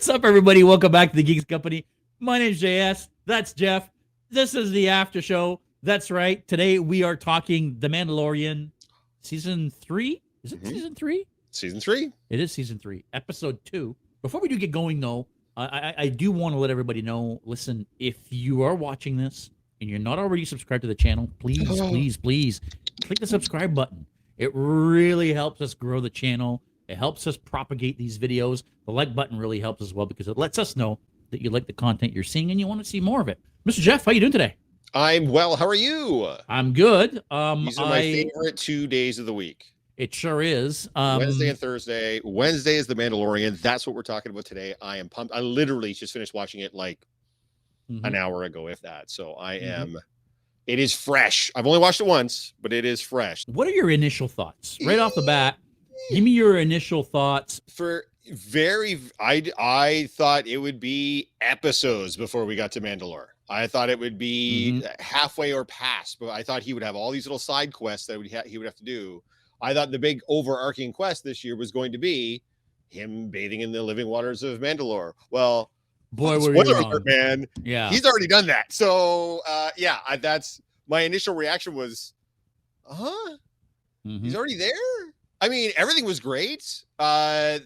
What's up, everybody? Welcome back to the Geeks Company. My name's JS. That's Jeff. This is the after show. That's right. Today we are talking The Mandalorian, season 3. Is it season 3? Season 3. It is season 3, episode 2. Before we do get going, though, I do want to let everybody know. Listen, if you are watching this and you're not already subscribed to the channel, please click the subscribe button. It really helps us grow the channel. It helps us propagate these videos. The like button really helps as well because it lets us know that you like the content you're seeing and you want to see more of it. Mr. Jeff, how you doing today? I'm well. How are you? I'm good. These are my favorite 2 days of the week. It sure is. Wednesday and Thursday. Wednesday is The Mandalorian. That's what we're talking about today. I am pumped. I literally just finished watching it like an hour ago, if that. So I am. It is fresh. I've only watched it once, but it is fresh. What are your initial thoughts? Right off the bat, give me your initial thoughts. I thought it would be episodes before we got to Mandalore. I thought it would be halfway or past, but I thought he would have all these little side quests that he would have to do. I thought the big overarching quest this year was going to be him bathing in the living waters of Mandalore. Well, boy, spoiler alert, man. Yeah, he's already done that. So, that's my initial reaction was, he's already there. I mean, everything was great. That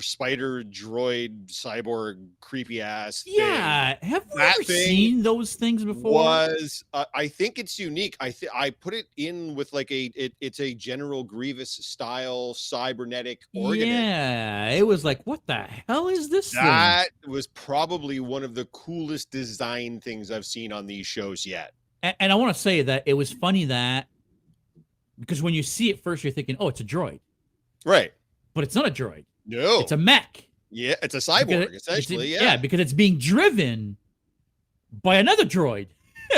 spider droid cyborg creepy ass thing. Yeah, have we ever seen those things before? I think it's unique. I put it in with like it's a General Grievous style cybernetic organism. Yeah, it was like, what the hell is this that thing? Was probably one of the coolest design things I've seen on these shows yet. And I want to say that it was funny that because when you see it first, you're thinking, oh, it's a droid. Right. But it's not a droid. No. It's a mech. Yeah, it's a cyborg, essentially. Yeah, because it's being driven by another droid.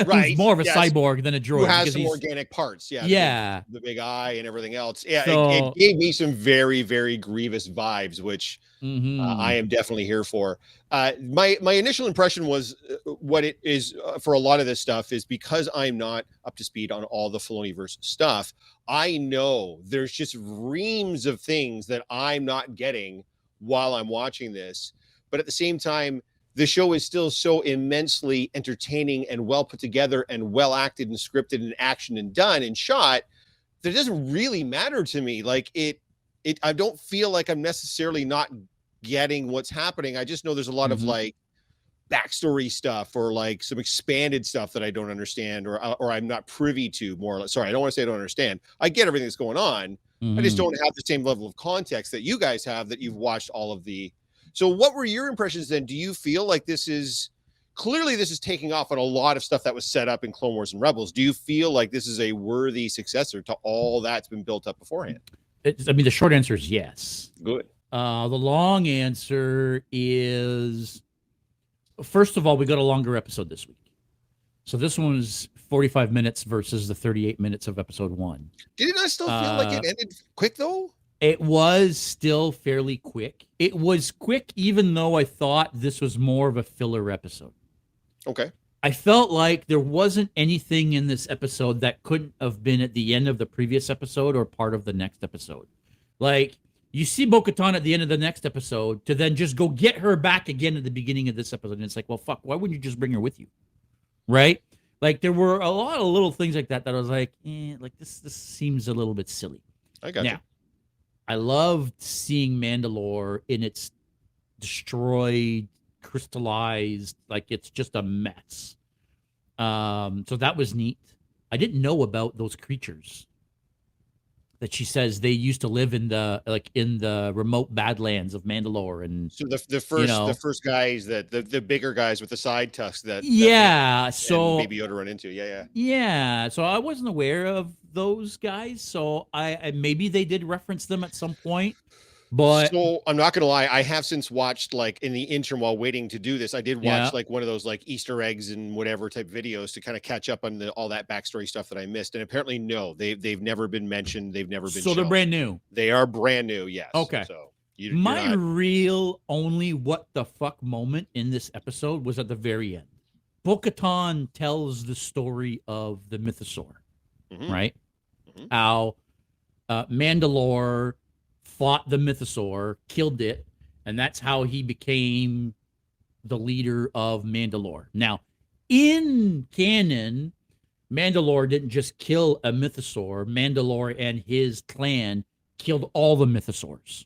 Right. Who's more of a cyborg than a droid. Who has some organic parts. Yeah. Yeah. The big eye and everything else. Yeah, so, it gave me some very, very Grievous vibes, which I am definitely here for. My initial impression was what it is for a lot of this stuff is because I'm not up to speed on all the Filoniverse stuff. I know there's just reams of things that I'm not getting while I'm watching this. But at the same time, the show is still so immensely entertaining and well put together and well acted and scripted and action and done and shot that it doesn't really matter to me. Like I don't feel like I'm necessarily not getting what's happening. I just know there's a lot of like backstory stuff or like some expanded stuff that I don't understand or I'm not privy to more or less. Sorry, I don't want to say I don't understand. I get everything that's going on. I just don't have the same level of context that you guys have that you've watched all of the. So what were your impressions then? Do you feel like this is taking off on a lot of stuff that was set up in Clone Wars and Rebels? Do you feel like this is a worthy successor to all that's been built up beforehand? The short answer is yes. Good. The long answer is, first of all, we got a longer episode this week. So this one was 45 minutes versus the 38 minutes of episode 1. Did it not still feel like it ended quick, though? It was still fairly quick. It was quick, even though I thought this was more of a filler episode. Okay. I felt like there wasn't anything in this episode that couldn't have been at the end of the previous episode or part of the next episode. Like, you see Bo-Katan at the end of the next episode to then just go get her back again at the beginning of this episode. And it's like, well, fuck, why wouldn't you just bring her with you? Right? Like, there were a lot of little things like that I was like, this seems a little bit silly. I got you. I loved seeing Mandalore in its destroyed, crystallized, like it's just a mess. So that was neat. I didn't know about those creatures that she says they used to live in the remote badlands of Mandalore. And so the first guys the bigger guys with the side tusks that so Baby Yoda run into. Yeah. So I wasn't aware of those guys. So I maybe they did reference them at some point. But so I'm not gonna lie, I have since watched like in the interim while waiting to do this, I did watch like one of those like Easter eggs and whatever type videos to kind of catch up on all that backstory stuff that I missed. And apparently, no, they've never been mentioned. They've never been. So they're brand new. They are brand new. Yes. Okay. So my real only what the fuck moment in this episode was at the very end. Bo-Katan tells the story of the Mythosaur, right? How Mandalore fought the mythosaur, killed it, and that's how he became the leader of Mandalore. Now, in canon, Mandalore didn't just kill a mythosaur. Mandalore and his clan killed all the mythosaurs.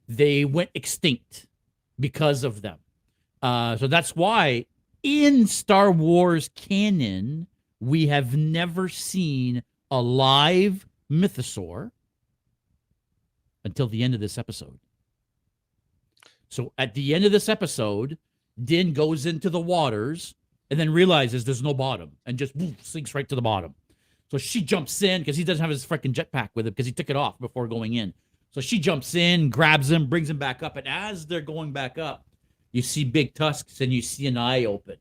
They went extinct because of them. So that's why in Star Wars canon, we have never seen a live mythosaur until the end of this episode. So at the end of this episode, Din goes into the waters and then realizes there's no bottom and just sinks right to the bottom. So she jumps in because he doesn't have his freaking jetpack with him because he took it off before going in. So she jumps in, grabs him, brings him back up. And as they're going back up, you see big tusks and you see an eye open.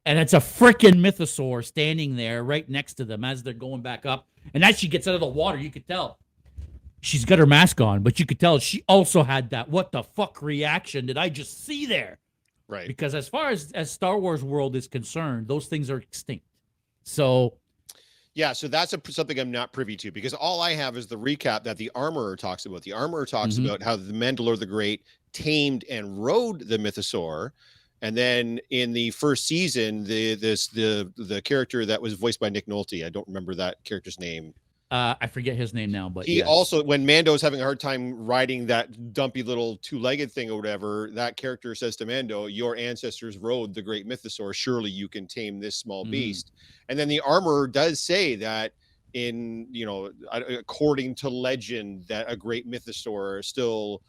And it's a freaking mythosaur standing there right next to them as they're going back up. And as she gets out of the water, you could tell she's got her mask on, but you could tell she also had that what the fuck reaction did I just see there? Right. Because as far as Star Wars world is concerned, those things are extinct. So yeah, so that's something I'm not privy to, because all I have is the recap that the Armorer talks about. The Armorer talks about how the Mandalore the Great tamed and rode the mythosaur. And then in the first season, the character that was voiced by Nick Nolte, I don't remember that character's name. I forget his name now, but he also, when Mando's having a hard time riding that dumpy little two-legged thing or whatever, that character says to Mando, "Your ancestors rode the great mythosaur. Surely you can tame this small beast." And then the Armorer does say that according to legend, that a great mythosaur still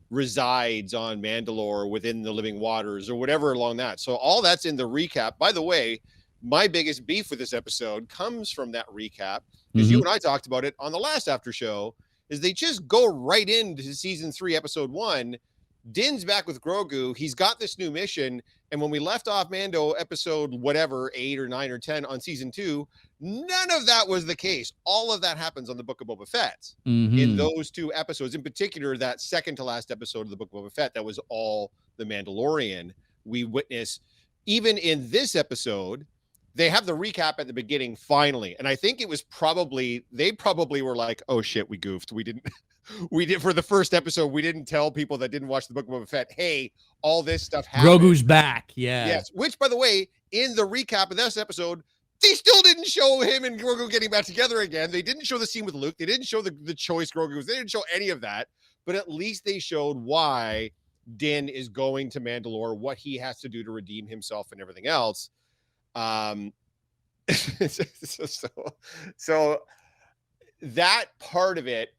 resides on Mandalore within the living waters or whatever along that. So all that's in the recap. By the way, my biggest beef with this episode comes from that recap, because you and I talked about it on the last after show, is they just go right into season 3, episode 1. Din's back with Grogu. He's got this new mission. And when we left off Mando episode, whatever, 8 or 9 or 10 on season 2, none of that was the case. All of that happens on the Book of Boba Fett in those 2 episodes. In particular, that second to last episode of the Book of Boba Fett, that was all the Mandalorian. We witness, even in this episode, they have the recap at the beginning finally. And I think it was they probably were like, oh shit, we goofed. We did for the first episode, we didn't tell people that didn't watch the Book of Boba Fett, hey, all this stuff happened. Grogu's back. Yeah. Yes. Which, by the way, in the recap of this episode, they still didn't show him and Grogu getting back together again. They didn't show the scene with Luke. They didn't show the choice Grogu was. They didn't show any of that. But at least they showed why Din is going to Mandalore, what he has to do to redeem himself and everything else. So that part of it,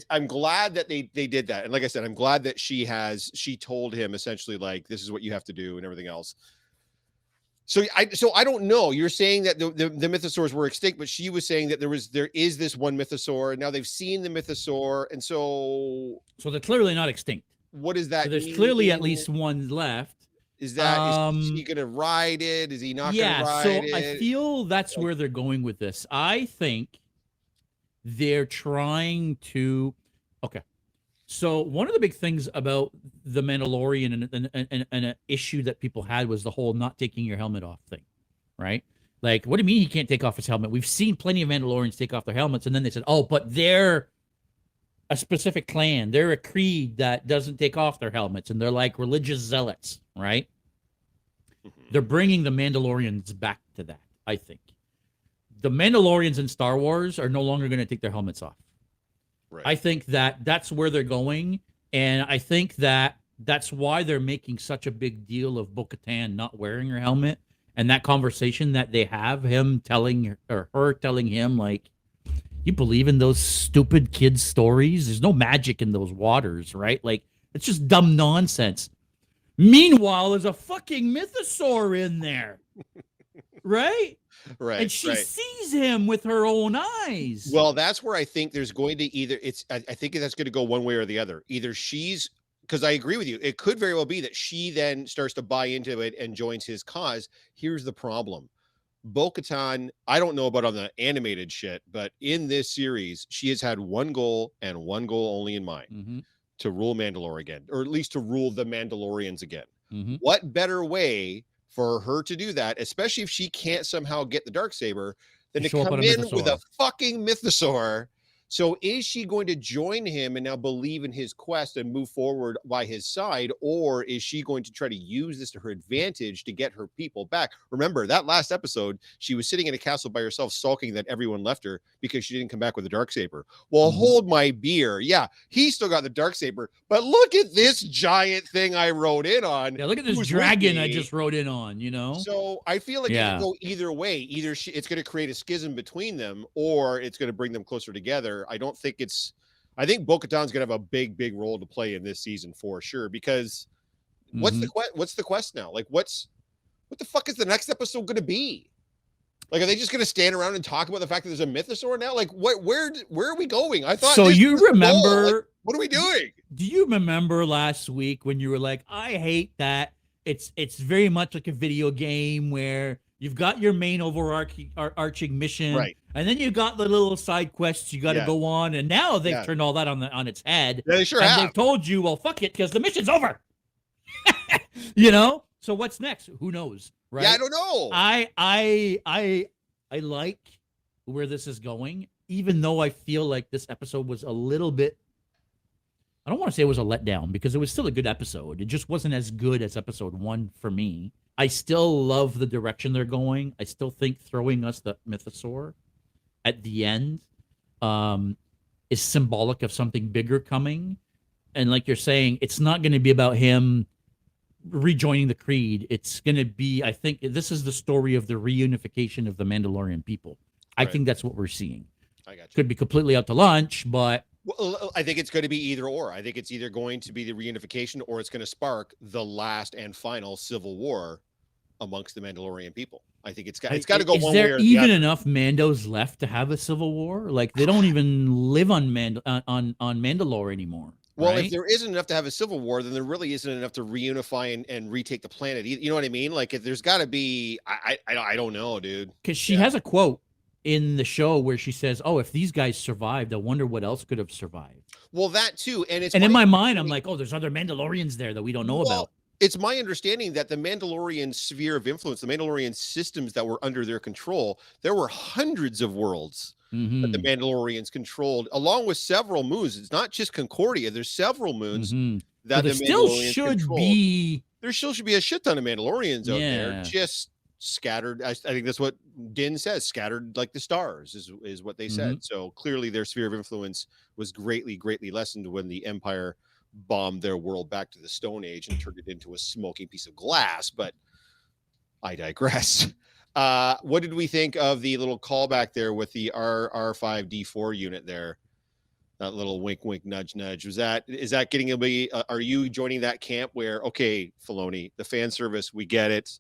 I'm glad that they did that. And like I said, I'm glad that she told him essentially, like, this is what you have to do and everything else. So I don't know. You're saying that the mythosaurs were extinct, but she was saying that there is this one mythosaur, and now they've seen the mythosaur, and so they're clearly not extinct. What does that so there's mean? Clearly at least one left. Is he gonna ride it? Is he not gonna ride it? Yeah, so I feel that's where they're going with this. I think they're trying to So one of the big things about the Mandalorian and an issue that people had was the whole not taking your helmet off thing, right? Like, what do you mean he can't take off his helmet? We've seen plenty of Mandalorians take off their helmets, and then they said, oh, but they're a specific clan. They're a creed that doesn't take off their helmets, and they're like religious zealots, right? They're bringing the Mandalorians back to that, I think. The Mandalorians in Star Wars are no longer going to take their helmets off. Right. I think that's where they're going, and I think that's why they're making such a big deal of Bo-Katan not wearing her helmet, and that conversation that they have, him telling her telling him, like, you believe in those stupid kids' stories? There's no magic in those waters, right? Like, it's just dumb nonsense. Meanwhile, there's a fucking mythosaur in there, right? Right. And she sees him with her own eyes. Well, that's where I think there's going to I think that's going to go one way or the other. Either because I agree with you. It could very well be that she then starts to buy into it and joins his cause. Here's the problem. Bo-Katan, I don't know about on the animated shit, but in this series, she has had one goal and one goal only in mind, to rule Mandalore again, or at least to rule the Mandalorians again. What better way for her to do that, especially if she can't somehow get the Darksaber, than to come in with a fucking mythosaur So is she going to join him and now believe in his quest and move forward by his side? Or is she going to try to use this to her advantage to get her people back? Remember that last episode, she was sitting in a castle by herself, sulking that everyone left her because she didn't come back with a Darksaber. Well, hold my beer. Yeah, he still got the Darksaber, but look at this giant thing I wrote in on. Yeah, look at this dragon I just wrote in on, you know? So I feel like it can go either way. Either it's going to create a schism between them, or it's going to bring them closer together. I think Bo-Katan's going to have a big, big role to play in this season for sure. Because what's the quest now? Like, what the fuck is the next episode going to be? Like, are they just going to stand around and talk about the fact that there's a mythosaur now? Like, where are we going? I thought. So you remember? Like, what are we doing? Do you remember last week when you were like, I hate that it's very much like a video game where you've got your main overarching mission, right, and then you got the little side quests you got to go on, and now they've turned all that on its head. Yeah, they sure have. They've told you, well, fuck it, because the mission's over. You know. So what's next? Who knows? Right? Yeah, I don't know. I like where this is going, even though I feel like this episode was a little bit. I don't want to say it was a letdown because it was still a good episode. It just wasn't as good as episode 1 for me. I still love the direction they're going. I still think throwing us the mythosaur at the end is symbolic of something bigger coming. And like you're saying, it's not going to be about him rejoining the Creed. It's going to be, I think this is the story of the reunification of the Mandalorian people. I think that's what we're seeing. I got you. Could be completely out to lunch, but well, I think it's going to be either or. I think it's either going to be the reunification or it's going to spark the last and final civil war amongst the Mandalorian people. I think it's got to go one way or the other. Is there even enough Mandos left to have a civil war? Like they don't even live on Mandalore anymore. Well, right? If there isn't enough to have a civil war, then there really isn't enough to reunify and retake the planet. You know what I mean? Like if there's got to be, I don't know, dude. Because she has a quote in the show where she says, "Oh, if these guys survived, I wonder what else could have survived." Well, that too, and in my mind, I'm like, "Oh, there's other Mandalorians there that we don't know about." It's my understanding that the Mandalorian sphere of influence, the Mandalorian systems that were under their control, there were hundreds of worlds that the Mandalorians controlled, along with several moons. It's not just Concordia. There's several moons that the Mandalorians controlled. There still should be a shit ton of Mandalorians out there, just scattered. I think that's what Din says, scattered like the stars is what they said. So clearly their sphere of influence was greatly lessened when the Empire bombed their world back to the Stone Age and turned it into a smoking piece of glass. But I digress. What did we think of the little callback there with the R5D4 unit there? That little wink, wink, nudge, nudge. Is that getting to be? Are you joining that camp where, okay, Filoni, the fan service, we get it.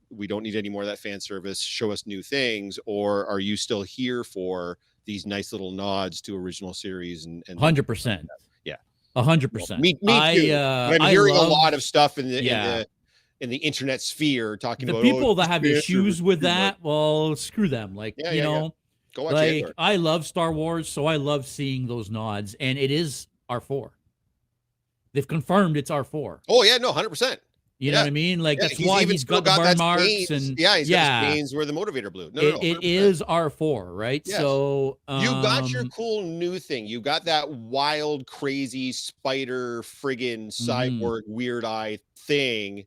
We don't need any more of that fan service. Show us new things. Or are you still here for these nice little nods to original series and 100%? Yeah, 100%. Me too. I'm hearing a lot of stuff in the internet sphere talking about people that have issues with that. Well, screw them. Like you know, go watch like I love Star Wars, so I love seeing those nods, and it is R4. They've confirmed it's R4. Oh yeah, no, 100%. You know what I mean? Like that's why he's got the burn marks he's got his veins where the motivator blew. It is R4, right? Yes. So you got your cool new thing. You got that wild, crazy spider friggin' cyborg weird eye thing.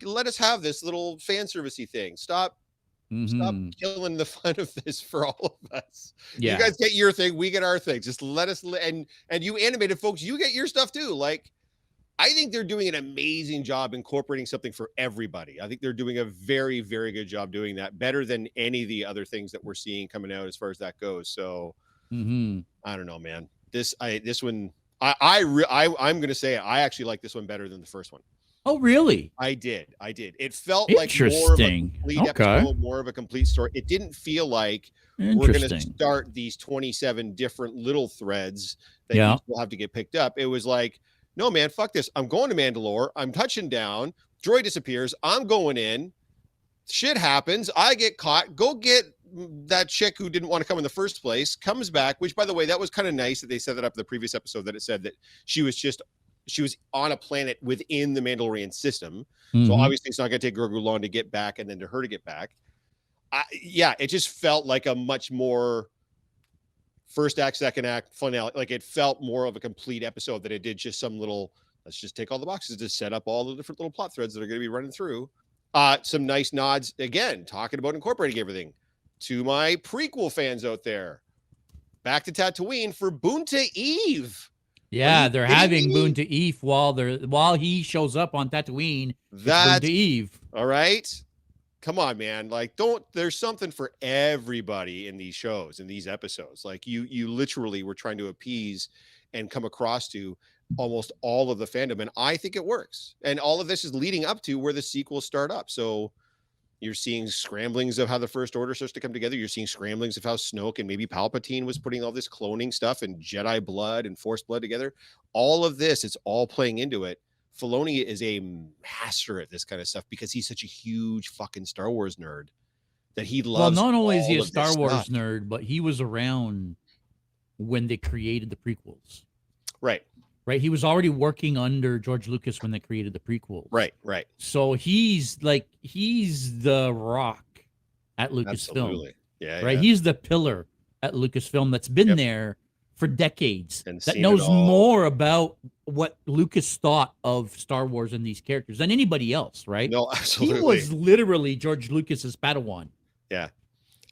Let us have this little fan servicey thing. Stop killing the fun of this for all of us. You guys get your thing, we get our thing. Just let us and you animated folks, you get your stuff too. Like I think they're doing an amazing job incorporating something for everybody. I think they're doing a very, very good job doing that, better than any of the other things that we're seeing coming out as far as that goes. So I don't know, man. This one, I'm going to say I actually like this one better than the first one. Oh, really? I did. It felt like more of a complete episode, more of a complete story. It didn't feel like we're going to start these 27 different little threads that will have to get picked up. It was like, no, man, fuck this. I'm going to Mandalore. I'm touching down. Droid disappears. I'm going in. Shit happens. I get caught. Go get that chick who didn't want to come in the first place. Comes back, which, by the way, that was kind of nice that they set that up in the previous episode, that it said that she was on a planet within the Mandalorian system. So obviously it's not going to take Grogu long to get back and then to her to get back. It just felt like a much more first act, second act, finale. Like it felt more of a complete episode than it did just some little, let's just take all the boxes to set up all the different little plot threads that are going to be running through. Some nice nods, again, talking about incorporating everything. To my prequel fans out there, back to Tatooine for Boonta Eve. Yeah, they're having Boonta Eve while he shows up on Tatooine. That's Boonta Eve. All right. Come on, man. Like, there's something for everybody in these shows, in these episodes. Like you literally were trying to appease and come across to almost all of the fandom. And I think it works. And all of this is leading up to where the sequels start up. So you're seeing scramblings of how the First Order starts to come together. You're seeing scramblings of how Snoke and maybe Palpatine was putting all this cloning stuff and Jedi blood and Force blood together. All of this, it's all playing into it. Filoni is a master at this kind of stuff because he's such a huge fucking Star Wars nerd that he loves. Well, not only is he a Star Wars nerd, but he was around when they created the prequels. Right. Right. He was already working under George Lucas when they created the prequels. Right. Right. So he's the rock at Lucasfilm. Absolutely. Yeah. Right. Yeah. He's the pillar at Lucasfilm that's been there for decades, and that knows more about what Lucas thought of Star Wars and these characters than anybody else. Right. No, absolutely. He was literally George Lucas's Padawan. Yeah.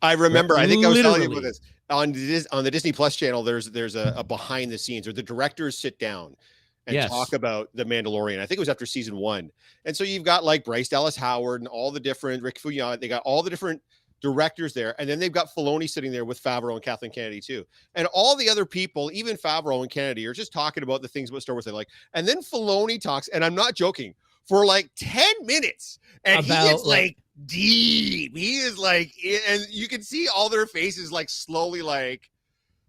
I remember, I think I was telling you about this on the Disney Plus channel. There's a behind the scenes, or the directors sit down and talk about the Mandalorian. I think it was after season 1. And so you've got like Bryce Dallas Howard and all the different Rick Fuyant. They got all the different directors there. And then they've got Filoni sitting there with Favreau and Kathleen Kennedy too. And all the other people, even Favreau and Kennedy, are just talking about the things about Star Wars they like. And then Filoni talks, and I'm not joking, for like 10 minutes. And he gets like deep. He is like, and you can see all their faces like slowly, like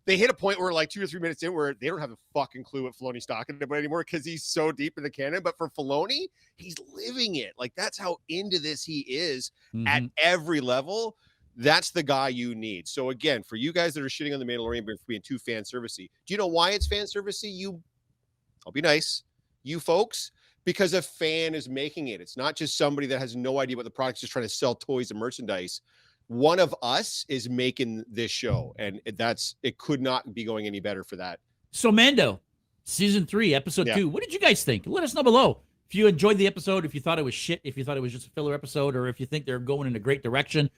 they hit a point where like 2 or 3 minutes in where they don't have a fucking clue what Filoni's talking about anymore because he's so deep in the canon. But for Filoni, he's living it. Like that's how into this he is at every level. That's the guy you need. So again, for you guys that are shitting on the Mandalorian for being too fan servicey, do you know why it's fan servicey? I'll be nice. You folks, because a fan is making it. It's not just somebody that has no idea what the product's just trying to sell toys and merchandise. One of us is making this show, and it could not be going any better for that. So Mando, season 3, episode 2. What did you guys think? Let us know below. If you enjoyed the episode, if you thought it was shit, if you thought it was just a filler episode, or if you think they're going in a great direction.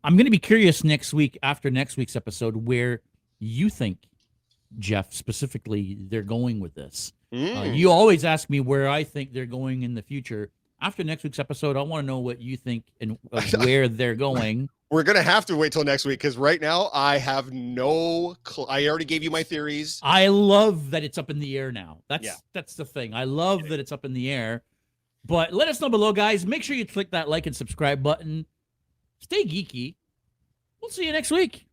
I'm going to be curious next week, after next week's episode, where you think, Jeff, specifically, they're going with this. You always ask me where I think they're going in the future. After next week's episode, I want to know what you think and where they're going. We're going to have to wait till next week because right now I have no I already gave you my theories. I love that it's up in the air now. That's the thing. I love that it's up in the air. But let us know below, guys. Make sure you click that like and subscribe button. Stay geeky. We'll see you next week.